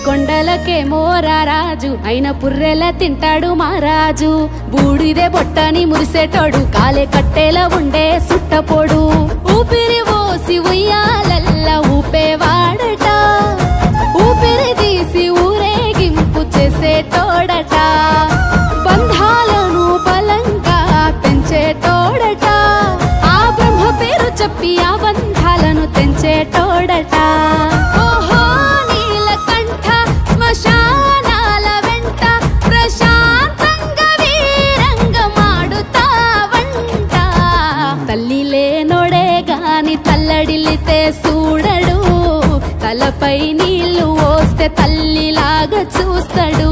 కొండలకేమో రారాజు అయిన పుర్రెల తింటాడు మహారాజు బూడిదే బొట్టని మురిసేటోడు కాలే కట్టేలా ఉండే సుట్టపోడు ఊపిరి పోసి ఉయ్యాలల్ల ఊపేవాడట ఊపిరి తీసి ఊరేగింపు చేసేటోడట బంధాలను బలంగా పెంచేటోడట ఆ బ్రహ్మ పేరు చెప్పి ఆ బంధాలను తెంచేటోడట ఓహో నీలకంఠ శ్మశానాల వెంట ప్రశాంతంగా వీరంగమాడుతావంట తల్లి లేనోడే గాని తల్లడిల్లితే చూడడు తలపై నీళ్లు పోస్తే తల్లిలాగా చూస్తాడు